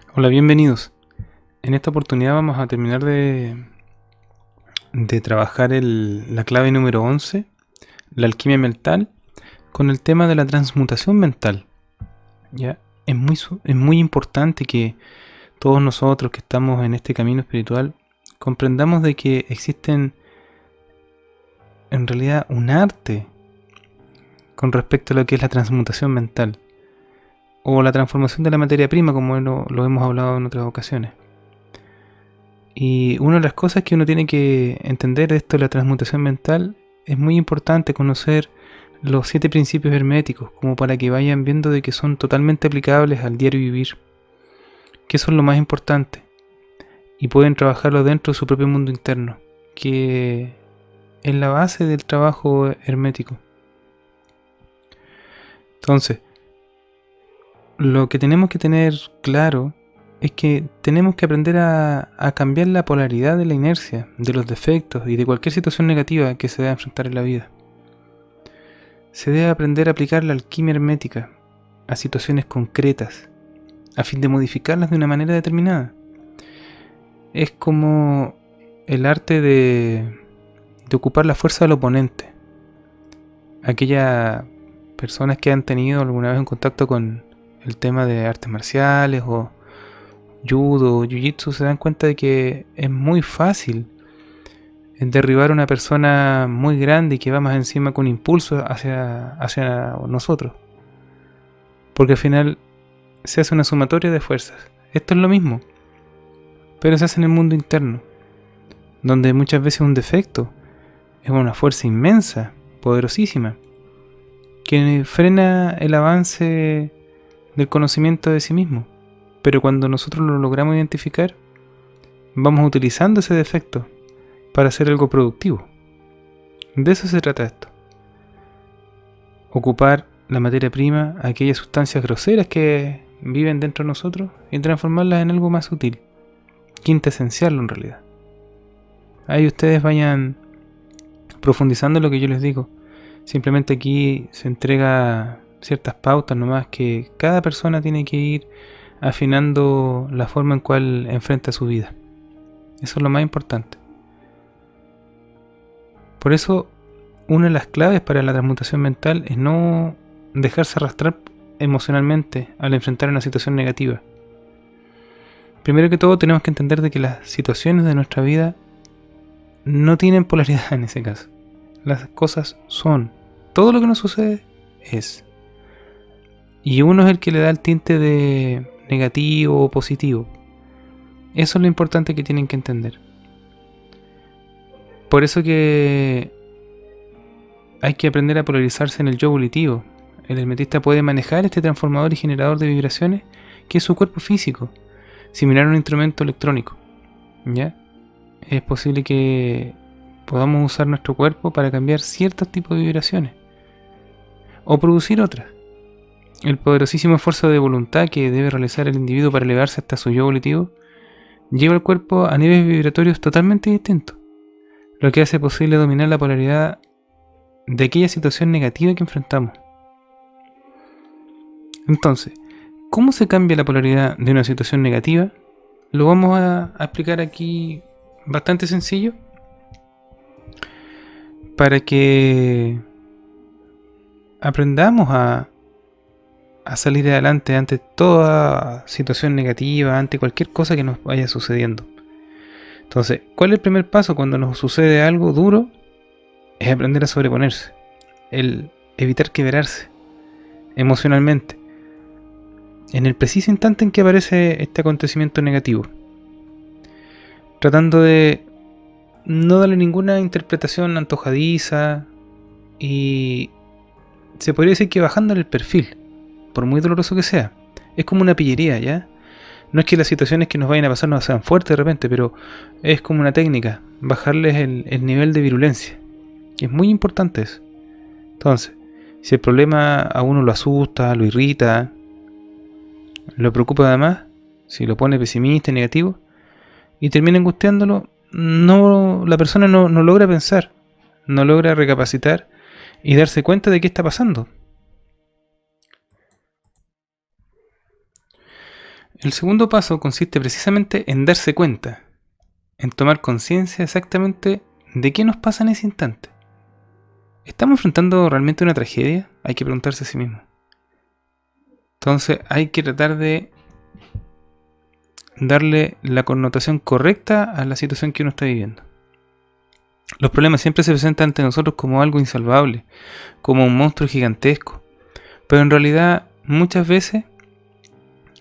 Hola, bienvenidos. En esta oportunidad vamos a terminar de trabajar la clave número 11, la alquimia mental, con el tema de la transmutación mental. ¿Ya? Es muy importante que todos nosotros que estamos en este camino espiritual comprendamos de que existen en realidad un arte con respecto a lo que es la transmutación mental o la transformación de la materia prima, como lo hemos hablado en otras ocasiones. Y una de las cosas que uno tiene que entender de esto de la transmutación mental, es muy importante conocer los 7 principios herméticos, como para que vayan viendo de que son totalmente aplicables al diario vivir, que eso es lo más importante, y pueden trabajarlo dentro de su propio mundo interno, que es la base del trabajo hermético. Entonces, lo que tenemos que tener claro es que tenemos que aprender a cambiar la polaridad de la inercia, de los defectos y de cualquier situación negativa que se deba enfrentar en la vida. Se debe aprender a aplicar la alquimia hermética a situaciones concretas, a fin de modificarlas de una manera determinada. Es como el arte de ocupar la fuerza del oponente. Aquellas personas que han tenido alguna vez un contacto con el tema de artes marciales o judo o jiu-jitsu se dan cuenta de que es muy fácil derribar a una persona muy grande y que va más encima con impulso hacia nosotros. Porque al final se hace una sumatoria de fuerzas. Esto es lo mismo, pero se hace en el mundo interno, donde muchas veces un defecto es una fuerza inmensa, poderosísima, que frena el avance del conocimiento de sí mismo. Pero cuando nosotros lo logramos identificar, vamos utilizando ese defecto para hacer algo productivo. De eso se trata esto. Ocupar la materia prima, aquellas sustancias groseras que viven dentro de nosotros, y transformarlas en algo más sutil, quintesenciarlo en realidad. Ahí ustedes vayan profundizando en lo que yo les digo. Simplemente aquí se entrega ciertas pautas nomás que cada persona tiene que ir afinando la forma en cual enfrenta su vida. Eso es lo más importante. Por eso, una de las claves para la transmutación mental es no dejarse arrastrar emocionalmente al enfrentar una situación negativa. Primero que todo, tenemos que entender de que las situaciones de nuestra vida no tienen polaridad en ese caso. Las cosas son. Todo lo que nos sucede es. Y uno es el que le da el tinte de negativo o positivo. Eso es lo importante que tienen que entender. Por eso que hay que aprender a polarizarse en el yo volitivo. El hermetista puede manejar este transformador y generador de vibraciones que es su cuerpo físico, similar a un instrumento electrónico. ¿Ya? Es posible que podamos usar nuestro cuerpo para cambiar ciertos tipos de vibraciones o producir otras. El poderosísimo esfuerzo de voluntad que debe realizar el individuo para elevarse hasta su yo volitivo lleva al cuerpo a niveles vibratorios totalmente distintos, lo que hace posible dominar la polaridad de aquella situación negativa que enfrentamos. Entonces, ¿cómo se cambia la polaridad de una situación negativa? Lo vamos a explicar aquí bastante sencillo para que aprendamos a salir adelante ante toda situación negativa, ante cualquier cosa que nos vaya sucediendo. Entonces, ¿cuál es el primer paso cuando nos sucede algo duro? Es aprender a sobreponerse, el evitar quebrarse emocionalmente en el preciso instante en que aparece este acontecimiento negativo, tratando de no darle ninguna interpretación antojadiza y se podría decir que bajándole el perfil, por muy doloroso que sea. Es como una pillería, ¿ya? No es que las situaciones que nos vayan a pasar no sean fuertes de repente, pero es como una técnica, bajarles el nivel de virulencia. Y es muy importante eso. Entonces, si el problema a uno lo asusta, lo irrita, lo preocupa además, si lo pone pesimista y negativo, y termina angustiándolo, la persona no logra pensar, no logra recapacitar y darse cuenta de qué está pasando. El segundo paso consiste precisamente en darse cuenta, en tomar conciencia exactamente de qué nos pasa en ese instante. ¿Estamos enfrentando realmente una tragedia? Hay que preguntarse a sí mismo. Entonces hay que tratar de darle la connotación correcta a la situación que uno está viviendo. Los problemas siempre se presentan ante nosotros como algo insalvable, como un monstruo gigantesco, pero en realidad muchas veces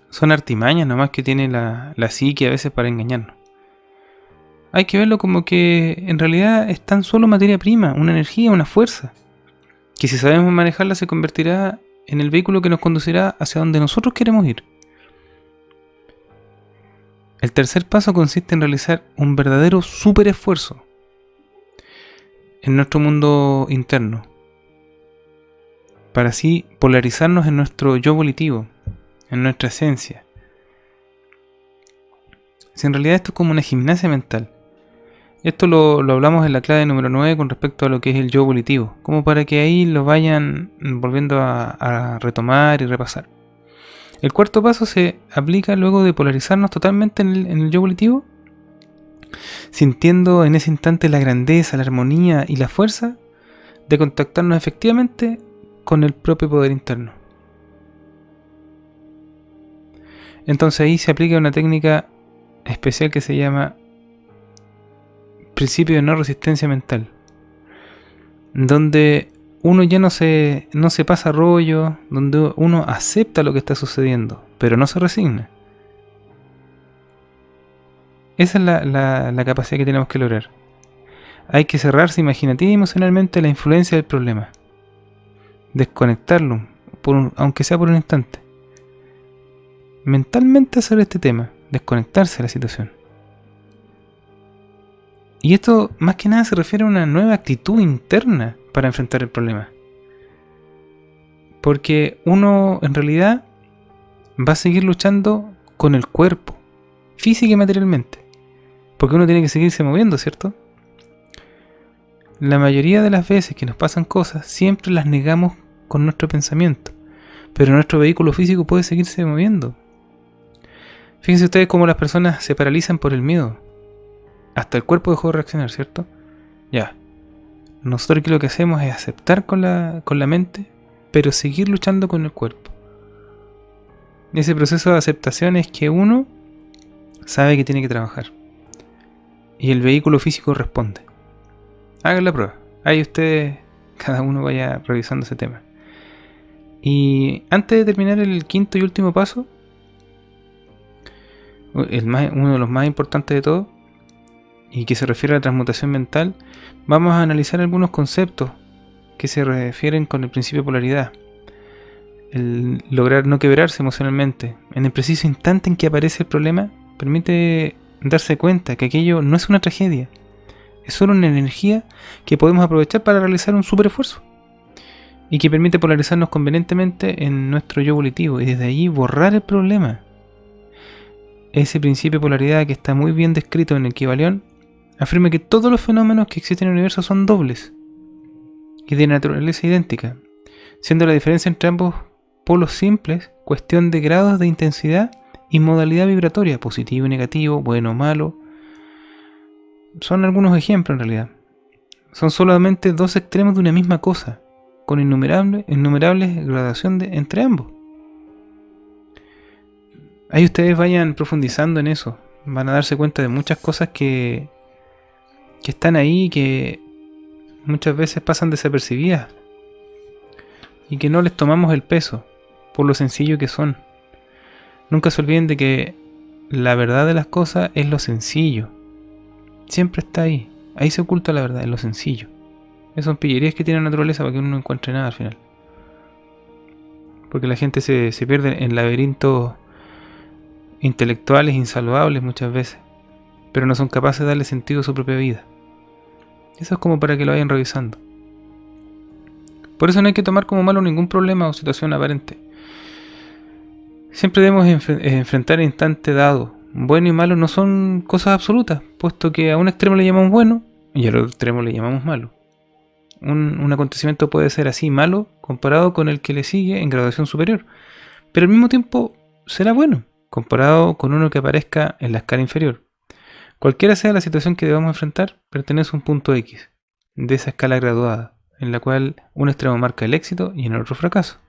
son artimañas nomás que tiene la psique a veces para engañarnos. Hay que verlo como que en realidad es tan solo materia prima, una energía, una fuerza, que si sabemos manejarla se convertirá en el vehículo que nos conducirá hacia donde nosotros queremos ir. El tercer paso consiste en realizar un verdadero super esfuerzo en nuestro mundo interno, para así polarizarnos en nuestro yo volitivo, en nuestra esencia. Si en realidad esto es como una gimnasia mental. Esto lo hablamos en la clave número 9 con respecto a lo que es el yo volitivo, como para que ahí lo vayan volviendo a retomar y repasar. El cuarto paso se aplica luego de polarizarnos totalmente en el yo volitivo, sintiendo en ese instante la grandeza, la armonía y la fuerza de contactarnos efectivamente con el propio poder interno. Entonces ahí se aplica una técnica especial que se llama principio de no resistencia mental, donde uno ya no se pasa rollo, donde uno acepta lo que está sucediendo, pero no se resigna. Esa es la capacidad que tenemos que lograr. Hay que cerrarse imaginativa y emocionalmente a la influencia del problema. Desconectarlo, aunque sea por un instante. Mentalmente hacer este tema, desconectarse de la situación. Y esto más que nada se refiere a una nueva actitud interna para enfrentar el problema. Porque uno en realidad va a seguir luchando con el cuerpo, física y materialmente. Porque uno tiene que seguirse moviendo, ¿cierto? La mayoría de las veces que nos pasan cosas, siempre las negamos con nuestro pensamiento. Pero nuestro vehículo físico puede seguirse moviendo. Fíjense ustedes cómo las personas se paralizan por el miedo. Hasta el cuerpo dejó de reaccionar, ¿cierto? Ya. Nosotros aquí lo que hacemos es aceptar con la mente, pero seguir luchando con el cuerpo. Ese proceso de aceptación es que uno sabe que tiene que trabajar. Y el vehículo físico responde. Hagan la prueba. Ahí ustedes, cada uno vaya revisando ese tema. Y antes de terminar el quinto y último paso, uno de los más importantes de todos, y que se refiere a la transmutación mental, vamos a analizar algunos conceptos que se refieren con el principio de polaridad. El lograr no quebrarse emocionalmente en el preciso instante en que aparece el problema permite darse cuenta que aquello no es una tragedia, es solo una energía que podemos aprovechar para realizar un super esfuerzo y que permite polarizarnos convenientemente en nuestro yo volitivo y desde allí borrar el problema. Ese principio de polaridad, que está muy bien descrito en el Kybalión, afirma que todos los fenómenos que existen en el universo son dobles y de naturaleza idéntica, siendo la diferencia entre ambos polos simples cuestión de grados de intensidad y modalidad vibratoria, positivo y negativo, bueno o malo. Son algunos ejemplos en realidad. Son solamente dos extremos de una misma cosa, con innumerables gradaciones entre ambos. Ahí ustedes vayan profundizando en eso, van a darse cuenta de muchas cosas que están ahí, que muchas veces pasan desapercibidas y que no les tomamos el peso por lo sencillo que son. Nunca se olviden de que la verdad de las cosas es lo sencillo. Siempre está ahí. Ahí se oculta la verdad, en lo sencillo. Esas son pillerías que tiene la naturaleza para que uno no encuentre nada al final. Porque la gente se pierde en laberintos intelectuales insalvables muchas veces, pero no son capaces de darle sentido a su propia vida. Eso es como para que lo vayan revisando. Por eso no hay que tomar como malo ningún problema o situación aparente. Siempre debemos enfrentar el instante dado. Bueno y malo no son cosas absolutas, puesto que a un extremo le llamamos bueno y al otro extremo le llamamos malo. Un acontecimiento puede ser así malo comparado con el que le sigue en graduación superior, pero al mismo tiempo será bueno. comparado con uno que aparezca en la escala inferior. Cualquiera sea la situación que debamos enfrentar, pertenece a un punto X de esa escala graduada, en la cual un extremo marca el éxito y en el otro fracaso.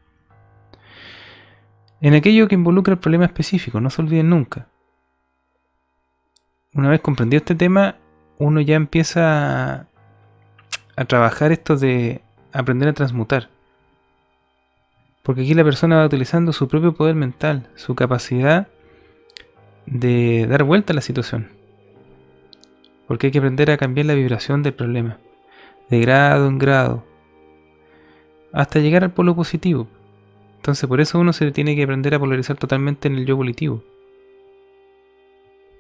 En aquello que involucra el problema específico, no se olviden nunca. Una vez comprendido este tema, uno ya empieza a trabajar esto de aprender a transmutar. Porque aquí la persona va utilizando su propio poder mental, su capacidad de dar vuelta a la situación. Porque hay que aprender a cambiar la vibración del problema, de grado en grado, hasta llegar al polo positivo. Entonces por eso uno se tiene que aprender a polarizar totalmente en el yo volitivo.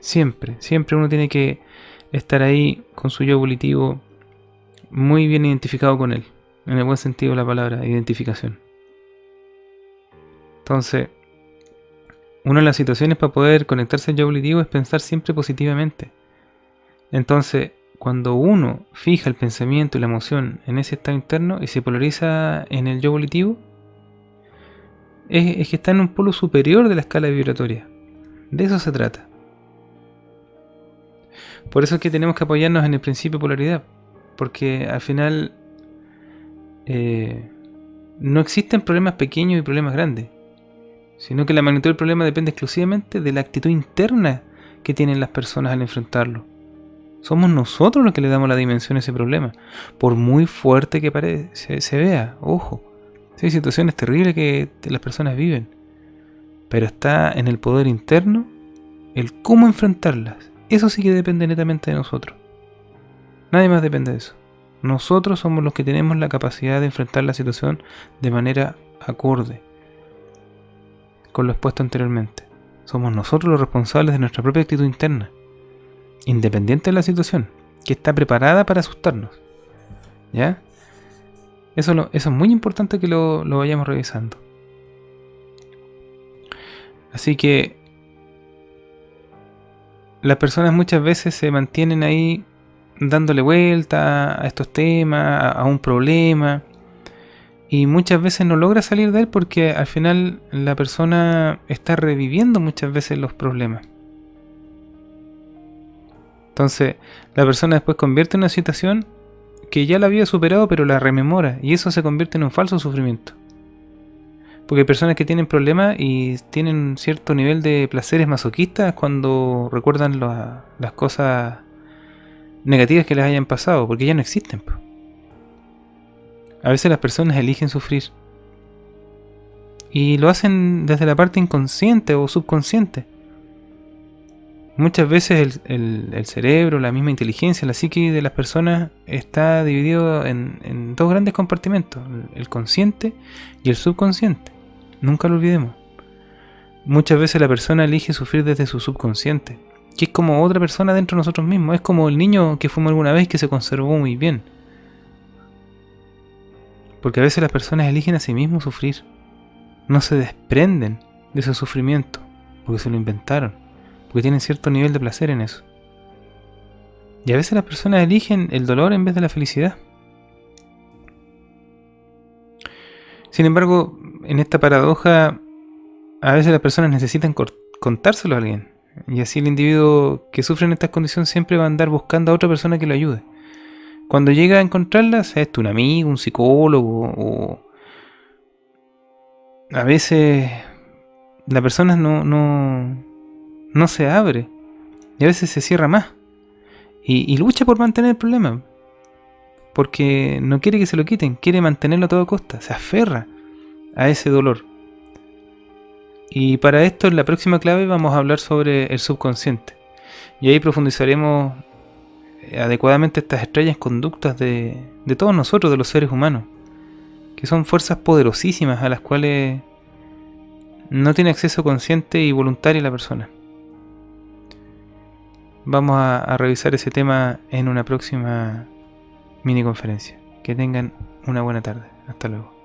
Siempre uno tiene que estar ahí con su yo volitivo muy bien identificado con él, en el buen sentido de la palabra, identificación. Entonces, una de las situaciones para poder conectarse al yo volitivo es pensar siempre positivamente. Entonces, cuando uno fija el pensamiento y la emoción en ese estado interno y se polariza en el yo volitivo, es que está en un polo superior de la escala vibratoria. De eso se trata. Por eso es que tenemos que apoyarnos en el principio de polaridad, porque al final no existen problemas pequeños y problemas grandes, sino que la magnitud del problema depende exclusivamente de la actitud interna que tienen las personas al enfrentarlo. Somos nosotros los que le damos la dimensión a ese problema, por muy fuerte que se vea, ojo. Hay situaciones terribles que las personas viven, pero está en el poder interno el cómo enfrentarlas. Eso sí que depende netamente de nosotros. Nadie más depende de eso. Nosotros somos los que tenemos la capacidad de enfrentar la situación de manera acorde con lo expuesto anteriormente. Somos nosotros los responsables de nuestra propia actitud interna, independiente de la situación, que está preparada para asustarnos. ¿Ya? Eso es muy importante que lo vayamos revisando. Así que las personas muchas veces se mantienen ahí dándole vuelta a estos temas, a un problema, y muchas veces no logra salir de él porque al final la persona está reviviendo muchas veces los problemas. Entonces la persona después convierte en una situación que ya la había superado, pero la rememora, y eso se convierte en un falso sufrimiento. Porque hay personas que tienen problemas y tienen cierto nivel de placeres masoquistas cuando recuerdan las cosas negativas que les hayan pasado, porque ya no existen. A veces las personas eligen sufrir y lo hacen desde la parte inconsciente o subconsciente. Muchas veces el cerebro, la misma inteligencia, la psique de las personas está dividido en dos grandes compartimentos, el consciente y el subconsciente. Nunca lo olvidemos. Muchas veces la persona elige sufrir desde su subconsciente, que es como otra persona dentro de nosotros mismos. Es como el niño que fuimos alguna vez que se conservó muy bien. Porque a veces las personas eligen a sí mismos sufrir. No se desprenden de ese sufrimiento, porque se lo inventaron, porque tienen cierto nivel de placer en eso. Y a veces las personas eligen el dolor en vez de la felicidad. Sin embargo, en esta paradoja, a veces las personas necesitan contárselo a alguien. Y así el individuo que sufre en estas condiciones siempre va a andar buscando a otra persona que lo ayude. Cuando llega a encontrarla, sea esto un amigo, un psicólogo, o a veces la persona no se abre y a veces se cierra más y lucha por mantener el problema porque no quiere que se lo quiten, quiere mantenerlo a toda costa, se aferra a ese dolor. Y para esto en la próxima clave vamos a hablar sobre el subconsciente y ahí profundizaremos adecuadamente estas extrañas conductas de todos nosotros, de los seres humanos, que son fuerzas poderosísimas a las cuales no tiene acceso consciente y voluntario la persona. Vamos a revisar ese tema en una próxima mini conferencia. Que tengan una buena tarde. Hasta luego.